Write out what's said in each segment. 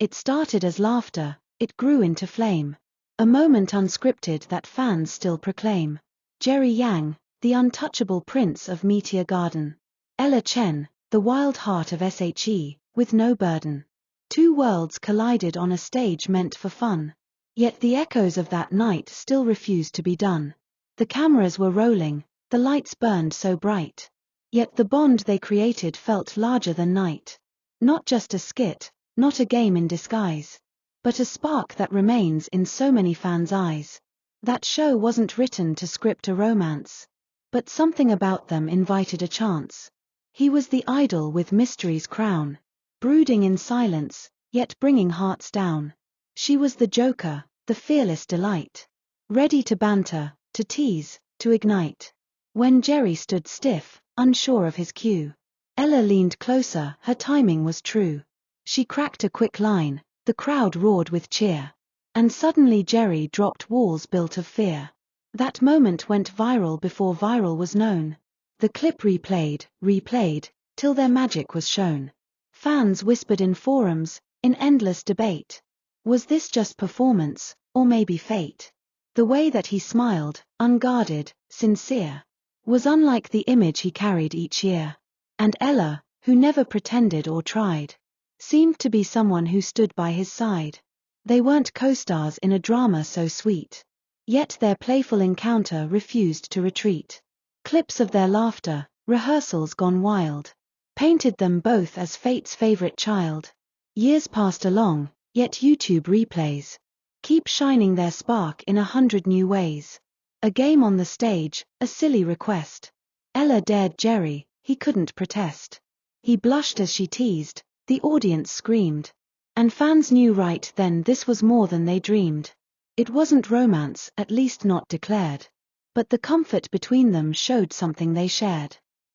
It started as laughter, it grew into flame. A moment unscripted that fans still proclaim. Jerry Yang, the untouchable prince of Meteor Garden. Ella Chen, the wild heart of SHE, with no burden. Two worlds collided on a stage meant for fun. Yet the echoes of that night still refused to be done. The cameras were rolling, the lights burned so bright. Yet the bond they created felt larger than night. Not just a skit, not a game in disguise, but a spark that remains in so many fans' eyes. That show wasn't written to script a romance, but something about them invited a chance. He was the idol with mystery's crown, brooding in silence, yet bringing hearts down. She was the joker, the fearless delight, ready to banter, to tease, to ignite. When Jerry stood stiff, unsure of his cue, Ella leaned closer, her timing was true. She cracked a quick line, the crowd roared with cheer. And suddenly Jerry dropped walls built of fear. That moment went viral before viral was known. The clip replayed, till their magic was shown. Fans whispered in forums, in endless debate. Was this just performance, or maybe fate? The way that he smiled, unguarded, sincere, was unlike the image he carried each year. And Ella, who never pretended or tried, seemed to be someone who stood by his side. They weren't co-stars in a drama so sweet, yet their playful encounter refused to retreat. Clips of their laughter, rehearsals gone wild, painted them both as fate's favorite child. Years passed along, yet YouTube replays keep shining their spark in 100 new ways. A game on the stage, a silly request. Ella dared Jerry, he couldn't protest. He blushed as she teased, the audience screamed. And fans knew right then this was more than they dreamed. It wasn't romance, at least not declared. But the comfort between them showed something they shared.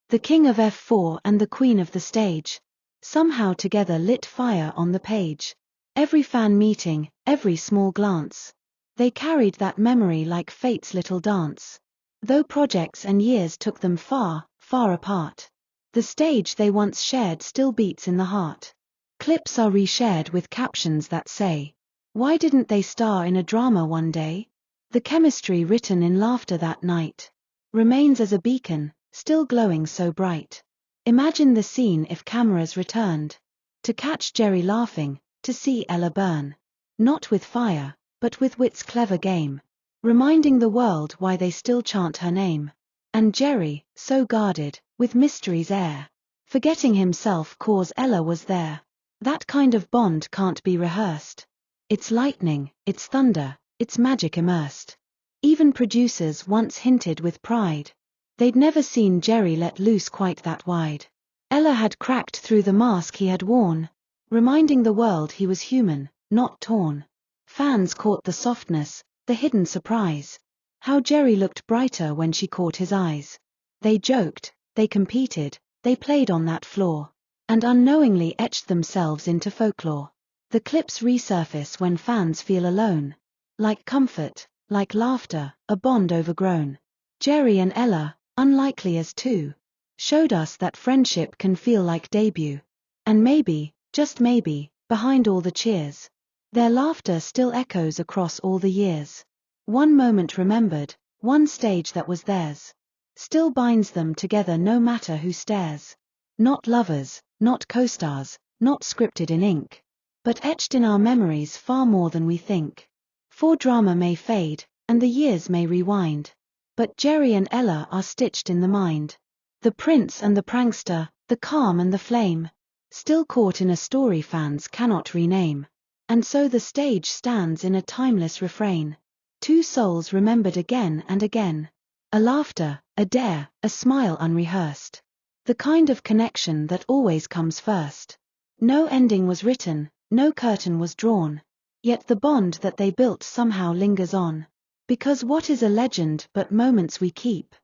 The king of F4 and the queen of the stage somehow together lit fire on the page. Every fan meeting, every small glance, they carried that memory like fate's little dance. Though projects and years took them far, far apart, the stage they once shared still beats in the heart. Clips are reshared with captions that say, "Why didn't they star in a drama one day?" The chemistry written in laughter that night remains as a beacon, still glowing so bright. Imagine the scene if cameras returned, to catch Jerry laughing, to see Ella burn. Not with fire, but with wit's clever game, reminding the world why they still chant her name. And Jerry, so guarded, with mystery's air, forgetting himself 'cause Ella was there. That kind of bond can't be rehearsed. It's lightning, it's thunder, it's magic immersed. Even producers once hinted with pride they'd never seen Jerry let loose quite that wide. Ella had cracked through the mask he had worn, reminding the world he was human, not torn. Fans caught the softness, the hidden surprise, how Jerry looked brighter when she caught his eyes. They joked, they competed, they played on that floor, and unknowingly etched themselves into folklore. The clips resurface when fans feel alone, like comfort, like laughter, a bond overgrown. Jerry and Ella, unlikely as two, showed us that friendship can feel like debut. And maybe, just maybe, behind all the cheers, their laughter still echoes across all the years. One moment remembered, one stage that was theirs, still binds them together no matter who stares. Not lovers, not co-stars, not scripted in ink, but etched in our memories far more than we think. For drama may fade, and the years may rewind, but Jerry and Ella are stitched in the mind. The prince and the prankster, the calm and the flame, still caught in a story fans cannot rename. And so the stage stands in a timeless refrain. Two souls remembered again and again. A laughter, a dare, a smile unrehearsed. The kind of connection that always comes first. No ending was written, no curtain was drawn. Yet the bond that they built somehow lingers on. Because what is a legend but moments we keep?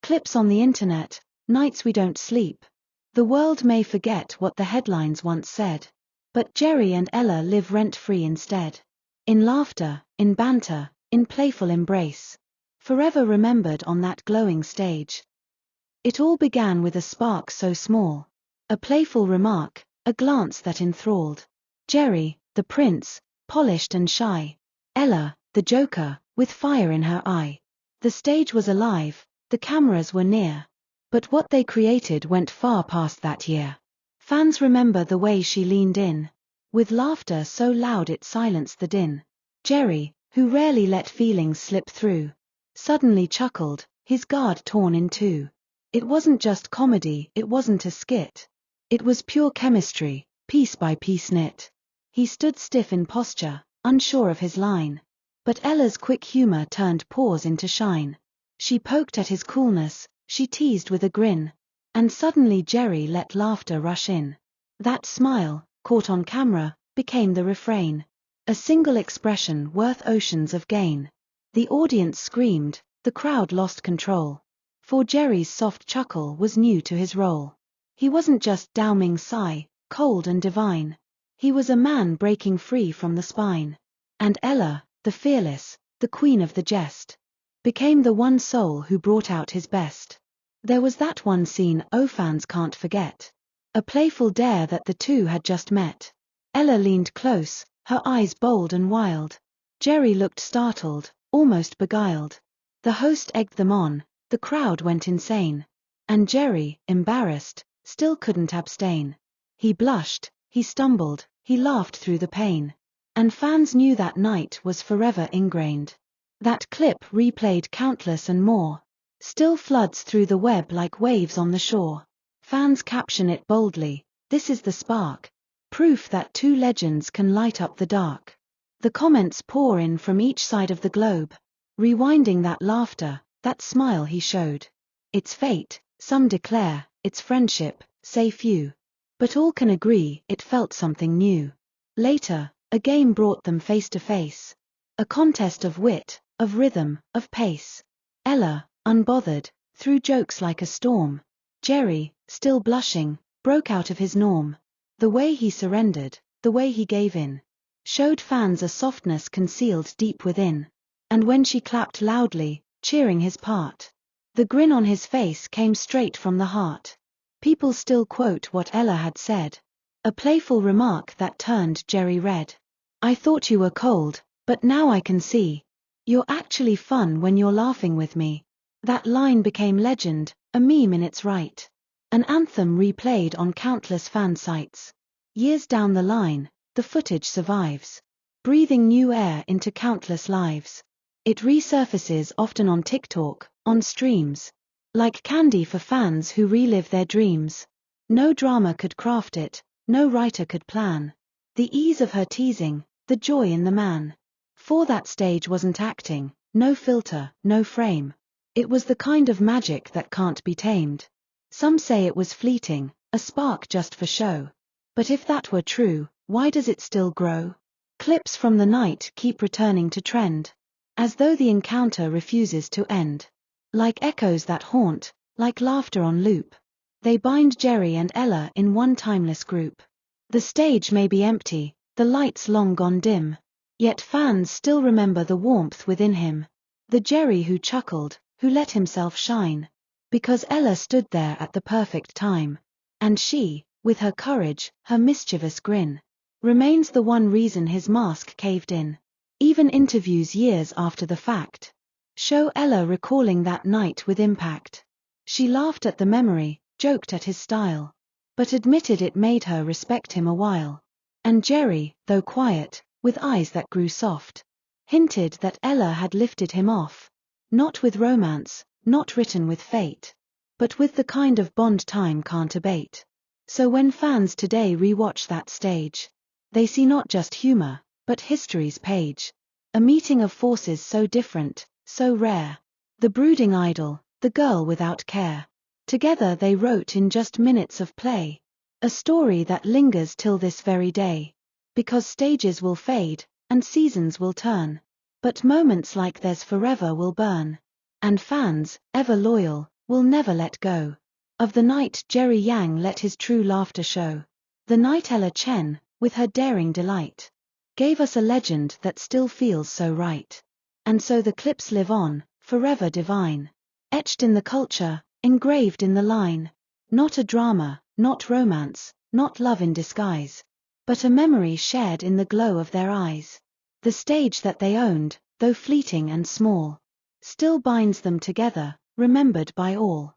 Clips on the internet, nights we don't sleep. The world may forget what the headlines once said, but Jerry and Ella live rent-free instead. In laughter, in banter, in playful embrace. Forever remembered on that glowing stage. It all began with a spark so small. A playful remark, a glance that enthralled. Jerry, the prince, polished and shy. Ella, the joker, with fire in her eye. The stage was alive, the cameras were near. But what they created went far past that year. Fans remember the way she leaned in, with laughter so loud it silenced the din. Jerry, who rarely let feelings slip through, suddenly chuckled, his guard torn in two. It wasn't just comedy, it wasn't a skit. It was pure chemistry, piece by piece knit. He stood stiff in posture, unsure of his line. But Ella's quick humor turned pause into shine. She poked at his coolness, she teased with a grin. And suddenly Jerry let laughter rush in. That smile, caught on camera, became the refrain. A single expression worth oceans of gain. The audience screamed, the crowd lost control. For Jerry's soft chuckle was new to his role. He wasn't just Dao Ming's sigh, cold and divine. He was a man breaking free from the spine. And Ella, the fearless, the queen of the jest, became the one soul who brought out his best. There was that one scene fans can't forget. A playful dare that the two had just met. Ella leaned close, her eyes bold and wild. Jerry looked startled, almost beguiled. The host egged them on, the crowd went insane. And Jerry, embarrassed, still couldn't abstain. He blushed, he stumbled, he laughed through the pain. And fans knew that night was forever ingrained. That clip replayed countless and more. Still floods through the web like waves on the shore. Fans caption it boldly, "This is the spark. Proof that two legends can light up the dark." The comments pour in from each side of the globe, rewinding that laughter, that smile he showed. It's fate, some declare, it's friendship, say few. But all can agree it felt something new. Later, a game brought them face to face. A contest of wit, of rhythm, of pace. Ella, unbothered, threw jokes like a storm. Jerry, still blushing, broke out of his norm. The way he surrendered, the way he gave in, showed fans a softness concealed deep within. And when she clapped loudly, cheering his part, the grin on his face came straight from the heart. People still quote what Ella had said. A playful remark that turned Jerry red. "I thought you were cold, but now I can see. You're actually fun when you're laughing with me." That line became legend, a meme in its right. An anthem replayed on countless fan sites. Years down the line, the footage survives, breathing new air into countless lives. It resurfaces often on TikTok, on streams, like candy for fans who relive their dreams. No drama could craft it, no writer could plan. The ease of her teasing, the joy in the man. For that stage wasn't acting, no filter, no frame. It was the kind of magic that can't be tamed. Some say it was fleeting, a spark just for show. But if that were true, why does it still grow? Clips from the night keep returning to trend, as though the encounter refuses to end. Like echoes that haunt, like laughter on loop, they bind Jerry and Ella in one timeless group. The stage may be empty, the lights long gone dim, yet fans still remember the warmth within him. The Jerry who chuckled, who let himself shine, because Ella stood there at the perfect time. And she, with her courage, her mischievous grin, remains the one reason his mask caved in. Even interviews years after the fact show Ella recalling that night with impact. She laughed at the memory, joked at his style, but admitted it made her respect him a while. And Jerry, though quiet, with eyes that grew soft, hinted that Ella had lifted him off. Not with romance, not written with fate, but with the kind of bond time can't abate. So when fans today rewatch that stage, they see not just humor, but history's page. A meeting of forces so different, so rare. The brooding idol, the girl without care. Together they wrote in just minutes of play. A story that lingers till this very day. Because stages will fade, and seasons will turn. But moments like theirs forever will burn. And fans, ever loyal, will never let go of the night Jerry Yang let his true laughter show. The night Ella Chen, with her daring delight, gave us a legend that still feels so right. And so the clips live on, forever divine. Etched in the culture, engraved in the line. Not a drama, not romance, not love in disguise, but a memory shared in the glow of their eyes. The stage that they owned, though fleeting and small, still binds them together, remembered by all.